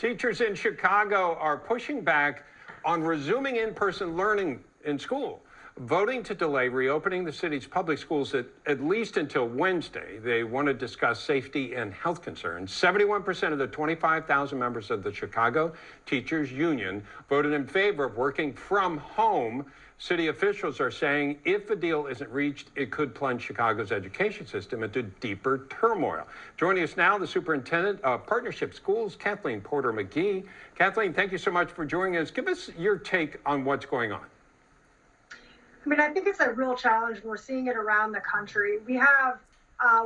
Teachers in Chicago are pushing back on resuming in-person learning in school, voting to delay reopening the city's public schools at least until Wednesday. They want to discuss safety and health concerns. 71% of the 25,000 members of the Chicago Teachers Union voted in favor of working from home. City officials are saying if a deal isn't reached, it could plunge Chicago's education system into deeper turmoil. Joining us now, the superintendent of Partnership Schools, Kathleen Magee. Kathleen, thank you so much for joining us. Give us your take on what's going on. I mean, I think it's a real challenge, and we're seeing it around the country. We have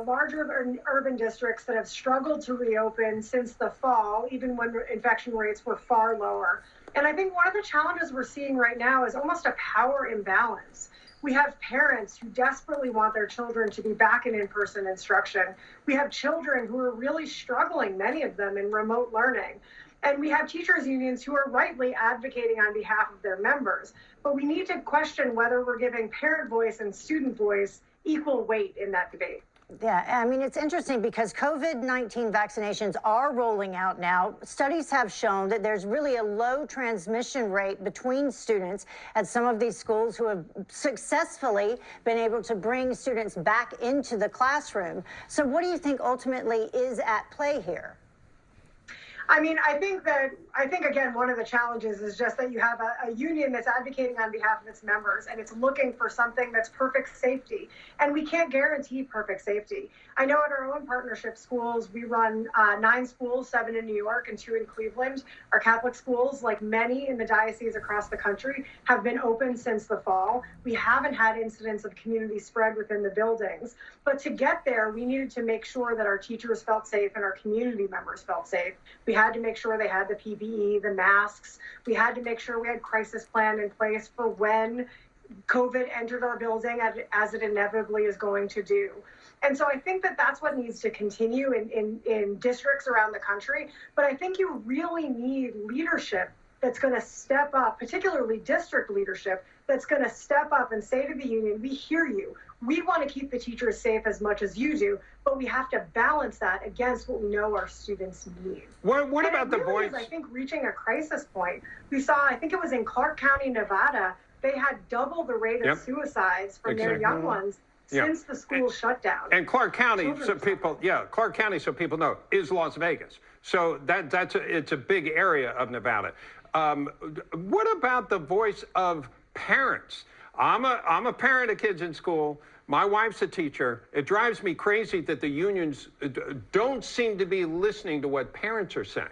larger urban districts that have struggled to reopen since the fall, even when infection rates were far lower. And I think one of the challenges we're seeing right now is almost a power imbalance. We have parents who desperately want their children to be back in-person instruction. We have children who are really struggling, many of them, in remote learning. And we have teachers unions who are rightly advocating on behalf of their members. But we need to question whether we're giving parent voice and student voice equal weight in that debate. Yeah, I mean, it's interesting because COVID-19 vaccinations are rolling out now. Studies have shown that there's really a low transmission rate between students at some of these schools who have successfully been able to bring students back into the classroom. So what do you think ultimately is at play here? I mean, I think again, one of the challenges is just that you have a union that's advocating on behalf of its members, and it's looking for something that's perfect safety. And we can't guarantee perfect safety. I know at our own partnership schools, we run 9 schools, 7 in New York and 2 in Cleveland. Our Catholic schools, like many in the diocese across the country, have been open since the fall. We haven't had incidents of community spread within the buildings. But to get there, we needed to make sure that our teachers felt safe and our community members felt safe. We had to make sure they had the PPE, the masks. We had to make sure we had crisis plan in place for when COVID entered our building, as it inevitably is going to do. And so I think that that's what needs to continue in districts around the country. But I think you really need leadership that's going to step up, particularly district leadership, that's going to step up and say to the union, we hear you. We want to keep the teachers safe as much as you do, but we have to balance that against what we know our students need. What about the voice? I think reaching a crisis point. We saw, I think it was in Clark County, Nevada, they had double the rate of suicides from their young ones since the school shut down. And Clark County, Clark County, so people know, is Las Vegas. So it's a big area of Nevada. What about the voice of parents? I'm a parent of kids in school. My wife's a teacher. It drives me crazy that the unions don't seem to be listening to what parents are saying.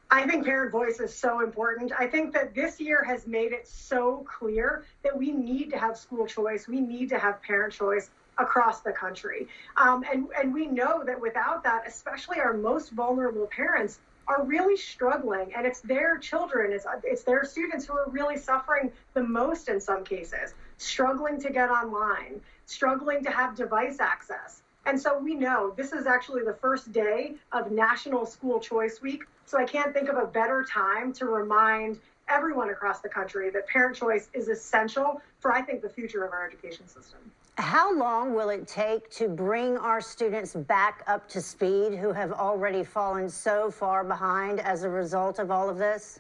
I think parent voice is so important. I think that this year has made it so clear that we need to have school choice. We need to have parent choice across the country. And we know that without that, especially our most vulnerable parents are really struggling, and it's their children, it's their students who are really suffering the most in some cases, struggling to get online, struggling to have device access. And so we know this is actually the first day of National School Choice Week. So I can't think of a better time to remind everyone across the country that parent choice is essential for, I think, the future of our education system. How long will it take to bring our students back up to speed who have already fallen so far behind as a result of all of this?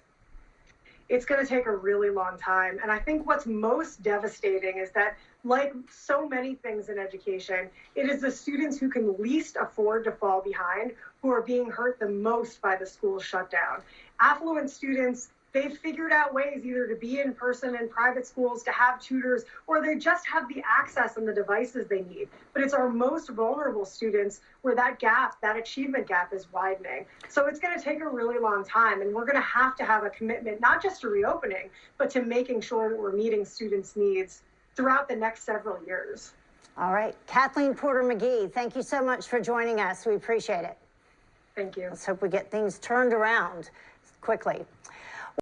It's going to take a really long time. And I think what's most devastating is that, like so many things in education, it is the students who can least afford to fall behind who are being hurt the most by the school shutdown. Affluent students, they've figured out ways either to be in person in private schools, to have tutors, or they just have the access and the devices they need. But it's our most vulnerable students where that gap, that achievement gap, is widening. So it's going to take a really long time, and we're going to have a commitment, not just to reopening, but to making sure that we're meeting students' needs throughout the next several years. All right. Kathleen Magee, thank you so much for joining us. We appreciate it. Thank you. Let's hope we get things turned around quickly.